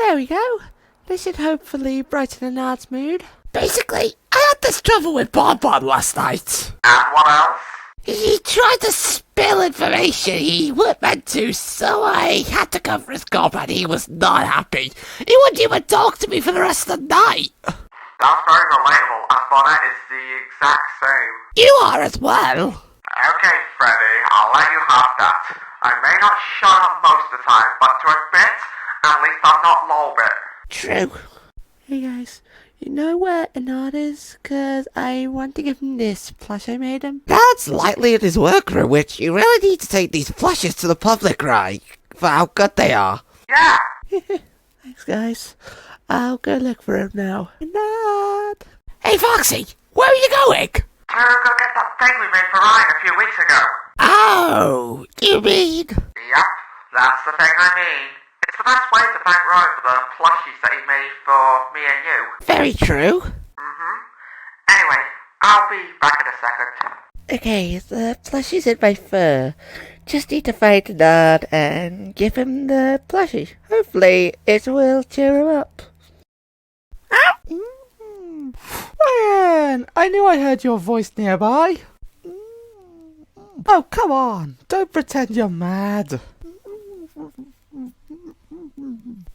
There we go. This should hopefully brighten Ennard's mood. Basically, I had this trouble with Bonbon last night. And what else? He tried to spill information he wasn't meant to, so I had to cover his gob and he was not happy. He wouldn't even talk to me for the rest of the night. That's very relatable, and Bonnet is the exact same. You are as well. Okay, Freddy, I'll let you have that. I may not shut up most of the time, but to a bit, at least I'm not low bit. True. Hey guys, you know where Ennard is? Cause I want to give him this plush I made him. That's likely in his workroom, which you really need to take these plushes to the public, right? For how good they are. Yeah! Thanks guys. I'll go look for him now. Ennard! Hey Foxy, where are you going? To go get that thing we made for Ryan a few weeks ago. Oh, you mean? Yep, that's the thing I mean. It's the best way to thank Ryan for the plushies that he made for me and you. Very true. Anyway, I'll be back in a second. Okay, the plushie's in my fur. Just need to find Ennard and give him the plushie. Hopefully it will cheer him up. Ryan, I knew I heard your voice nearby. Oh, come on. Don't pretend you're mad.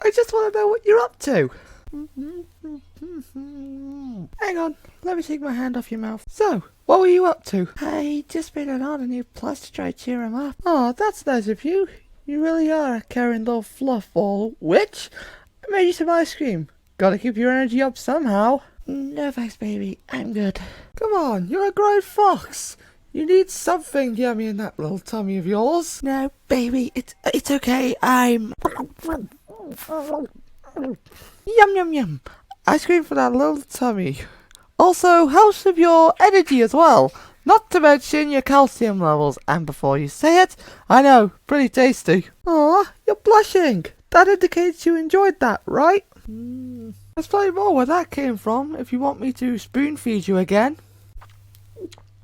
I just want to know what you're up to. Hang on, let me take my hand off your mouth. So, what were you up to? I just made Ennard a new plush to try to cheer him up. Oh, that's nice of you. You really are a caring little fluff ball. Which? I made you some ice cream. Gotta keep your energy up somehow. No thanks, baby. I'm good. Come on, you're a grown fox. You need something yummy in that little tummy of yours. No, baby, it's okay. I'm... Yum, yum, yum. Ice cream for that little tummy. Also, helps with your energy as well. Not to mention your calcium levels. And before you say it, I know, pretty tasty. Aw, you're blushing. That indicates you enjoyed that, right? There's plenty more where that came from, if you want me to spoon feed you again.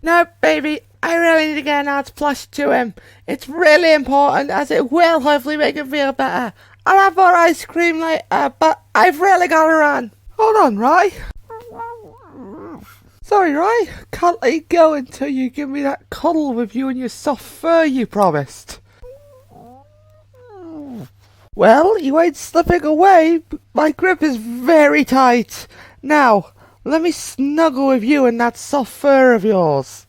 No, baby, I really need to get Ennard's plush to him. It's really important, as it will hopefully make him feel better. I'll have more ice cream later, but I've really got to run. Hold on, Rye. Sorry, Rye. Can't let you go until you give me that cuddle with you and your soft fur you promised. Well, you ain't slipping away. My grip is very tight. Now, let me snuggle with you and that soft fur of yours.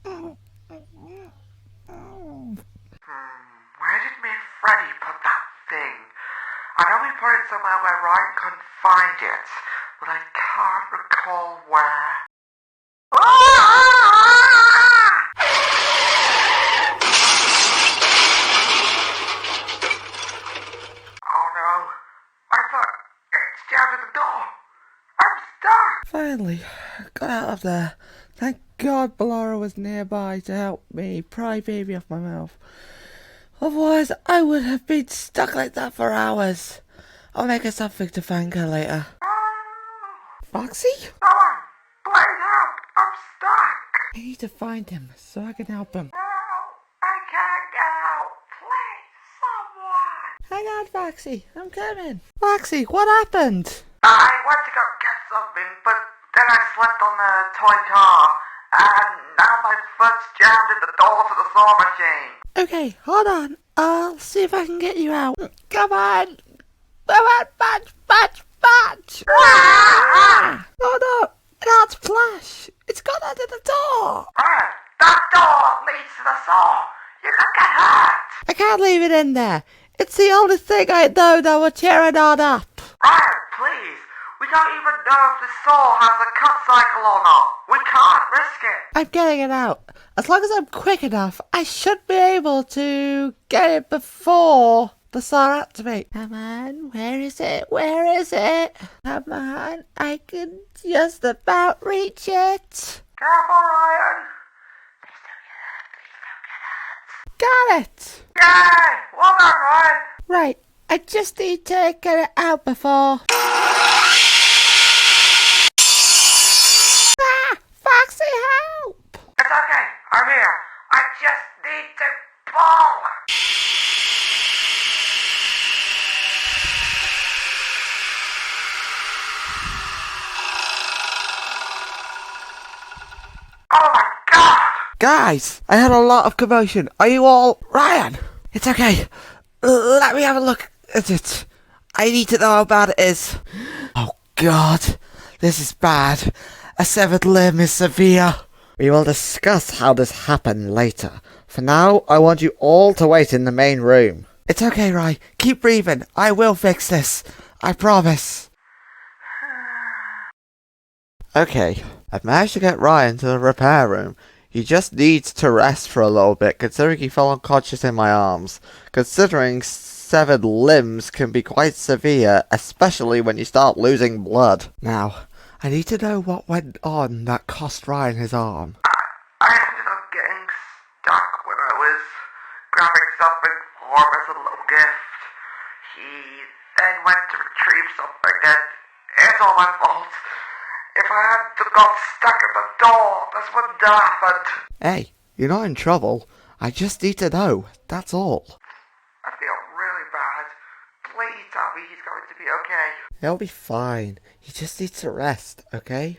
Where did me and Freddy put that thing? I know we put it somewhere where Ryan couldn't find it, but I can't recall where. Oh no, I thought it's jammed at the door. I'm stuck. Finally, got out of there. Thank God Ballora was nearby to help me pry baby off my mouth. Otherwise, I would have been stuck like that for hours. I'll make her something to thank her later. Foxy? Someone, please help. I'm stuck. I need to find him so I can help him. No, I can't get out. Please, someone. Hang on, Foxy. I'm coming. Foxy, what happened? I went to go get something, but then I slept on the toy car, and now my foot's jammed at the door to the saw machine. Okay, hold on. I'll see if I can get you out. Come on. Come on, punch. Ah! Oh no, Ennard's plush. It's gone under the door. Ryan, that door leads to the saw. You could get hurt. I can't leave it in there. It's the only thing I know that will cheer Ennard up. Ryan, please. We don't even know if the saw has a cut cycle or not. We can't risk it. I'm getting it out. As long as I'm quick enough, I should be able to get it before the saw activates. Come on, where is it? Where is it? Come on, I can just about reach it. Careful, Ryan. Please don't get hurt. Got it. Yay! Well done, Ryan. Right, I just need to get it out before... Foxy, help! It's okay. I'm here. I just need to pull. Guys, I had a lot of commotion. Are you all... Ryan! It's okay. Let me have a look at it. I need to know how bad it is. Oh, God. This is bad. A severed limb is severe. We will discuss how this happened later. For now, I want you all to wait in the main room. It's okay, Ryan. Keep breathing. I will fix this. I promise. Okay, I've managed to get Ryan to the repair room. He just needs to rest for a little bit, considering he fell unconscious in my arms. Considering severed limbs can be quite severe, especially when you start losing blood. Now, I need to know what went on that cost Ryan his arm. I ended up getting stuck when I was grabbing something for him as a little gift. He then went to retrieve something and it's all my fault. If I hadn't got stuck at the door, this wouldn't have happened. Hey, you're not in trouble. I just need to know, that's all. I feel really bad. Please tell me he's going to be okay. He'll be fine. He just needs to rest, okay? Okay.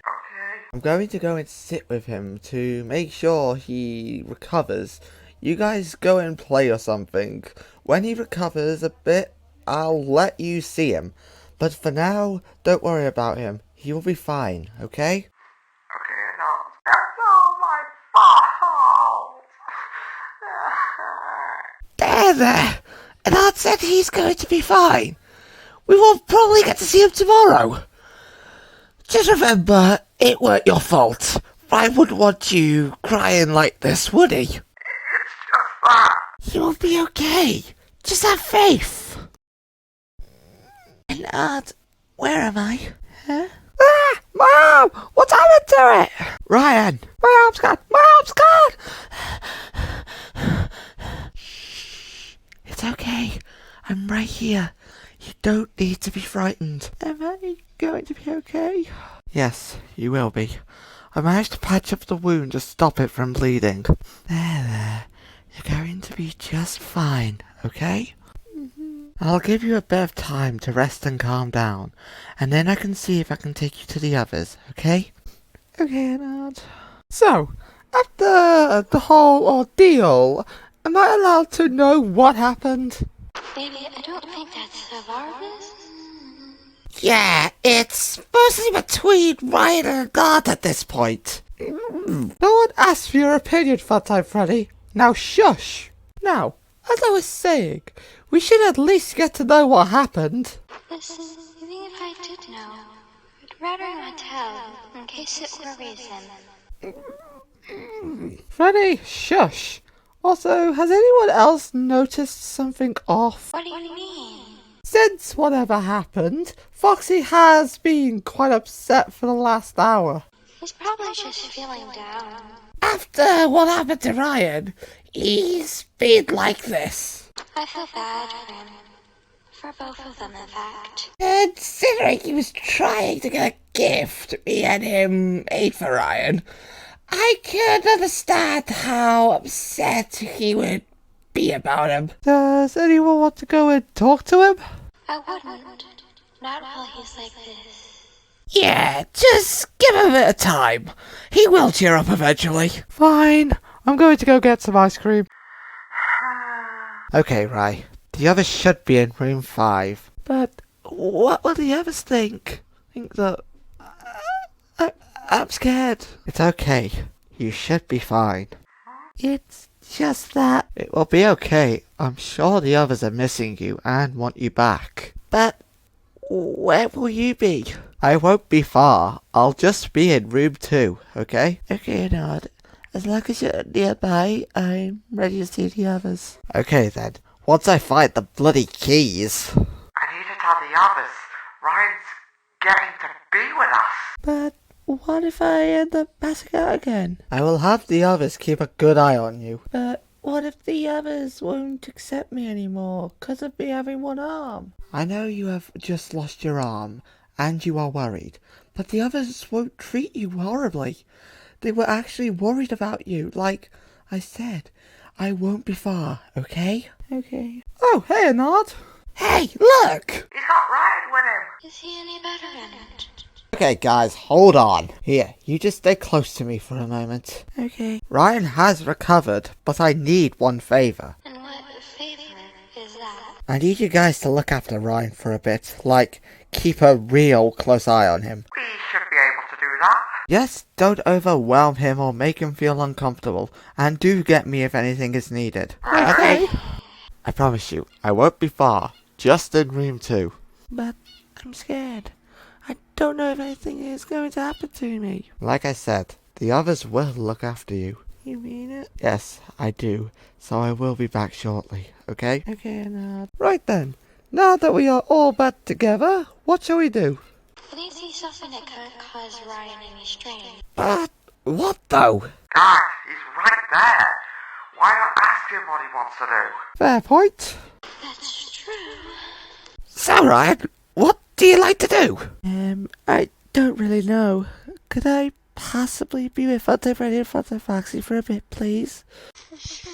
I'm going to go and sit with him to make sure he recovers. You guys go and play or something. When he recovers a bit, I'll let you see him. But for now, don't worry about him. He will be fine, okay? Okay, no. That's all my fault. There! Ennard said he's going to be fine. We will probably get to see him tomorrow. Just remember, it weren't your fault. I wouldn't want you crying like this, would he? It's just that. You will be okay. Just have faith. Ennard, where am I? Huh? Ah! Mom! What's happened to it? Ryan! My arm's gone! My arm's gone! It's okay. I'm right here. You don't need to be frightened. Am I going to be okay? Yes, you will be. I managed to patch up the wound to stop it from bleeding. There. You're going to be just fine, okay? I'll give you a bit of time to rest and calm down, and then I can see if I can take you to the others, okay? Okay, Ennard. So, after the whole ordeal, am I allowed to know what happened? Baby, I don't think that's of our business. Yeah, it's mostly between Ryan and Ennard at this point. No one asked for your opinion, Funtime Freddy. Now shush! Now, as I was saying, we should at least get to know what happened. Listen, even if I did know, I'd rather not tell, in case it worries him. Freddy, shush! Also, has anyone else noticed something off? What do you mean? Since whatever happened, Foxy has been quite upset for the last hour. He's probably just feeling down. After what happened to Ryan, he's been like this. I feel bad for him. For both of them, in fact. Considering he was trying to get a gift me and him made for Ryan, I can understand how upset he would be about him. Does anyone want to go and talk to him? I wouldn't. Not while he's like this. Yeah, just give him a bit of time. He will cheer up eventually. Fine. I'm going to go get some ice cream. Okay, Rai. The others should be in room 5. But what will the others think? Think that... I'm scared. It's okay. You should be fine. It's just that... It will be okay. I'm sure the others are missing you and want you back. But where will you be? I won't be far. I'll just be in room 2, okay? Okay, Ennard. As long as you're nearby, I'm ready to see the others. Okay then. Once I find the bloody keys. I need to tell the others. Ryan's getting to be with us. But what if I end up passing out again? I will have the others keep a good eye on you. But what if the others won't accept me anymore because of me having one arm? I know you have just lost your arm and you are worried, but the others won't treat you horribly. They were actually worried about you. Like I said, I won't be far, okay? Okay. Oh, hey, Ennard. Hey, look! He's got Ryan with him. Is he any better in it? Okay, guys, hold on. Here, you just stay close to me for a moment. Okay. Ryan has recovered, but I need one favor. And what favor is that? I need you guys to look after Ryan for a bit. Like, keep a real close eye on him. We should be able to do that. Yes, don't overwhelm him or make him feel uncomfortable. And do get me if anything is needed. Okay. I promise you, I won't be far. Just in room 2. But I'm scared. I don't know if anything is going to happen to me. Like I said, the others will look after you. You mean it? Yes, I do. So I will be back shortly, okay? Okay, Ennard. Right then. Now that we are all back together, what shall we do? I need to see something that could cause Ryan any strain. But what though? Guys, he's right there. Why not ask him what he wants to do? Fair point. That's true. So Ryan, what do you like to do? I don't really know. Could I possibly be with Funtime Freddy and Funtime Foxy for a bit, please? Sure,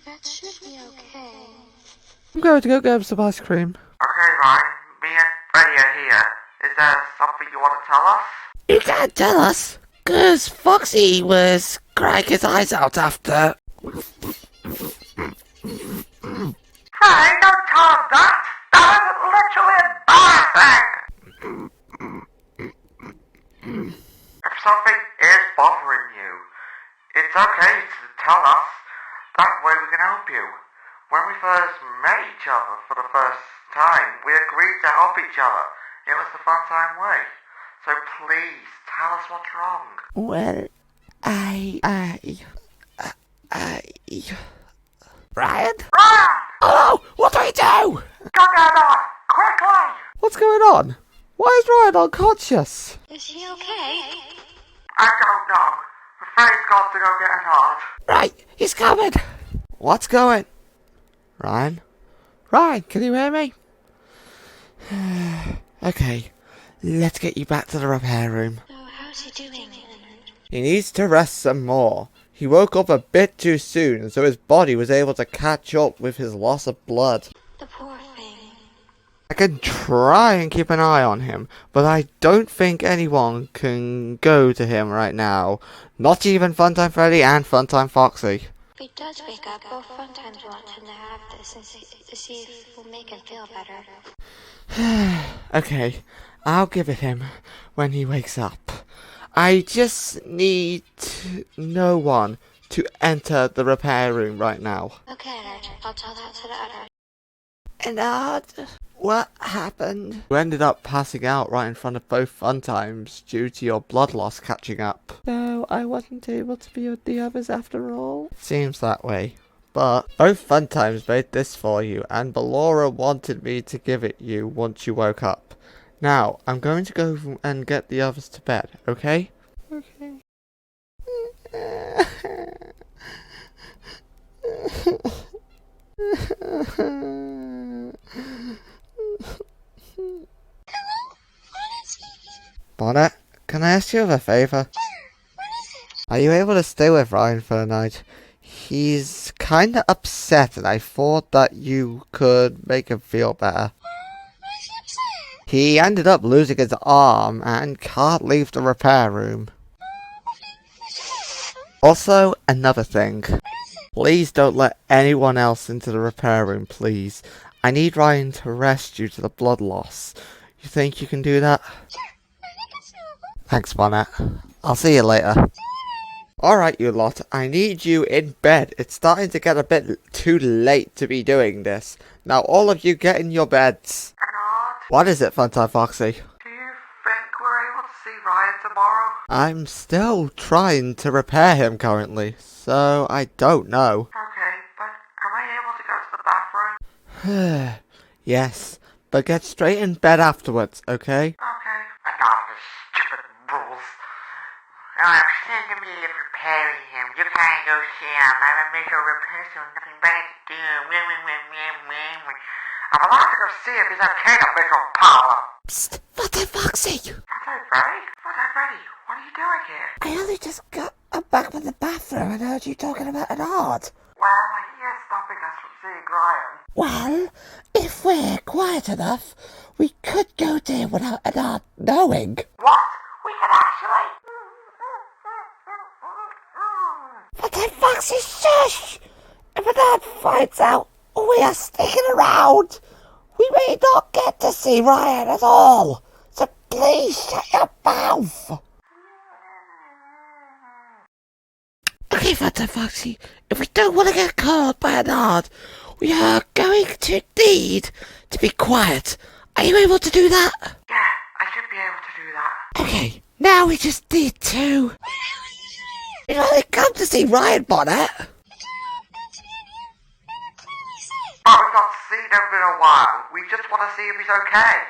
that should be okay. I'm going to go grab some ice cream. Okay, Ryan, me and Freddy are here. Is there something you want to tell us? You can't tell us, 'cause Foxy was crying his eyes out after... Hey, don't tell him that! That is literally embarrassing! If something is bothering you, it's okay to tell us. That way we can help you. When we first met each other for the first time, we agreed to help each other. It was the Funtime way. So please, tell us what's wrong. Well, Ryan? Ryan! Oh, what do we do? Go down on! Quickly! What's going on? Why is Ryan unconscious? Is he okay? I don't know. Freddy's got to go get Ennard. Right, he's coming. What's going? Ryan? Ryan, can you hear me? Okay, let's get you back to the repair room. So how's he doing, Ennard? He needs to rest some more. He woke up a bit too soon, so his body was able to catch up with his loss of blood. The poor thing. I can try and keep an eye on him, but I don't think anyone can go to him right now. Not even Funtime Freddy and Funtime Foxy. If he does wake up, both Funtimes want him to have this and to see if it will make him feel better. Okay, I'll give it him when he wakes up. I just need no one to enter the repair room right now. Okay, Ennard. I'll tell that to the others. Ennard, what happened? You ended up passing out right in front of both Funtimes due to your blood loss catching up. So I wasn't able to be with the others after all? Seems that way. But both Funtimes made this for you, and Ballora wanted me to give it you once you woke up. Now, I'm going to go and get the others to bed, okay? Okay. Bonnet, can I ask you a favour? Are you able to stay with Ryan for the night? He's kinda upset and I thought that you could make him feel better. He ended up losing his arm and can't leave the repair room. Also, another thing. Please don't let anyone else into the repair room, please. I need Ryan to rest due to the blood loss. You think you can do that? Thanks, Bonnet. I'll see you later. Alright, you lot. I need you in bed. It's starting to get a bit too late to be doing this. Now, all of you get in your beds. Ennard, What is it, Funtime Foxy? do you think we're able to see Ryan tomorrow? I'm still trying to repair him currently, so I don't know. Okay, but am I able to go to the bathroom? Yes, but get straight in bed afterwards, okay? Okay. Ennard and his stupid rules. I'm in the middle of repairing him. You can't go see him. I'm a major repair, so nothing better to do. I'm allowed to go see if he's okay to make a power. Psst, Funtime Foxy! Funtime Freddy? Funtime Freddy, what are you doing here? I only just got back from the bathroom and heard you talking about Ennard. Well, he is stopping us from seeing Ryan. Well, if we're quiet enough, we could go there without Ennard knowing. What? We can actually... But then Foxy, shush! If Ennard finds out we are sticking around, we may not get to see Ryan at all. So please shut your mouth. Okay, Funtime Foxy, if we don't want to get caught by Ennard, we are going to need to be quiet. Are you able to do that? Yeah, I should be able to do that. Okay, now we just need to... You know, they come to see Ryan Bonnet. But we've not seen him in a while. We just want to see if he's okay.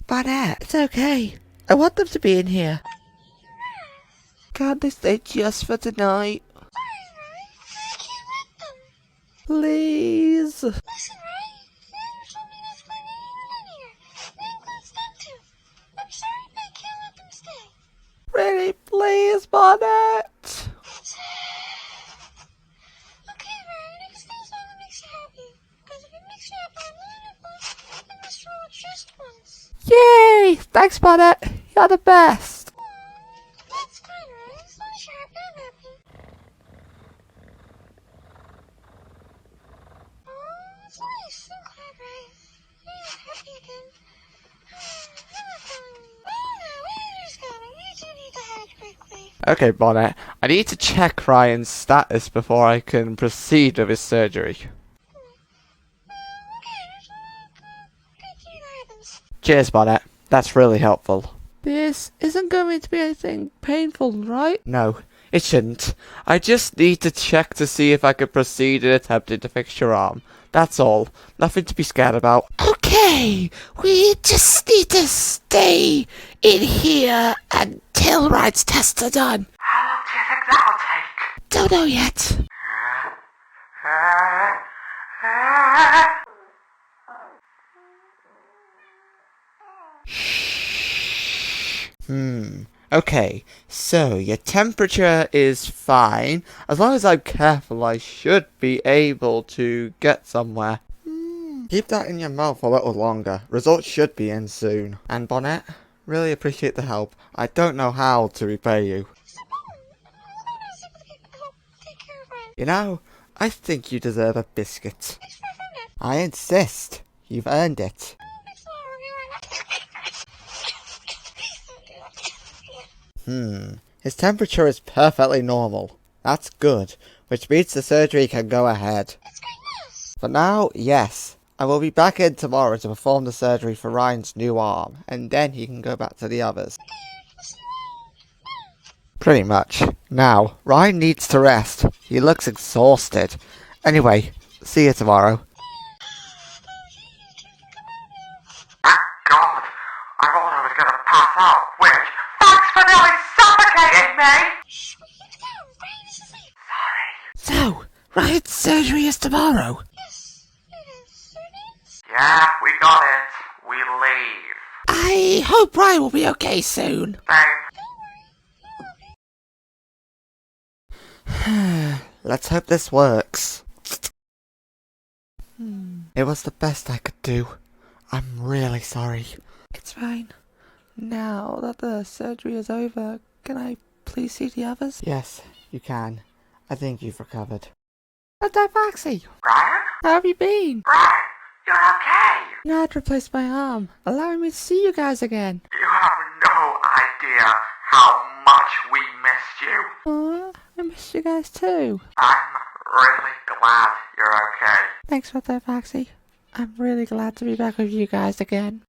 Bonnet, it's okay. I want them to be in here. Can't they stay just for tonight? Please. Really, please, Bonnet. Yay! Thanks, Bonnet. You're the best. That's fine, right? As long as you're happy, I'm happy. Oh, that's nice. I'm glad, right? You're happy again. You do need to hide quickly. Okay, Bonnet, I need to check Ryan's status before I can proceed with his surgery. Cheers, Bonnet. That's really helpful. This isn't going to be anything painful, right? No, it shouldn't. I just need to check to see if I can proceed in attempting to fix your arm. That's all. Nothing to be scared about. Okay, we just need to stay in here until Ryan's tests are done. How long do you think that'll take? Don't know yet. Okay, so your temperature is fine. As long as I'm careful, I should be able to get somewhere. Keep that in your mouth a little longer. Results should be in soon. And Bonnet, really appreciate the help. I don't know how to repay you. You know, I think you deserve a biscuit. I insist. You've earned it. His temperature is perfectly normal. That's good, which means the surgery can go ahead. For now, yes. I will be back in tomorrow to perform the surgery for Ryan's new arm, and then he can go back to the others. Pretty much. Now, Ryan needs to rest. He looks exhausted. Anyway, see you tomorrow. Thank God. I thought I was going to pass out, which... Thanks for nearly suffocating me! Shh, we need to go. Ryan is asleep. Sorry. So, Ryan's surgery is tomorrow. Yes, it is. It is. Yeah, we got it. We leave. I hope Ryan will be okay soon. Same. Let's hope this works. It was the best I could do. I'm really sorry. It's fine. Now that the surgery is over, can I please see the others? Yes, you can. I think you've recovered. Funtime Foxy, Ryan? how have you been? Ryan, you're okay. Ennard replaced my arm, allowing me to see you guys again. You have no idea how much we missed you. Aw, I missed you guys too. I'm really glad you're okay. Thanks, Funtime Foxy. I'm really glad to be back with you guys again.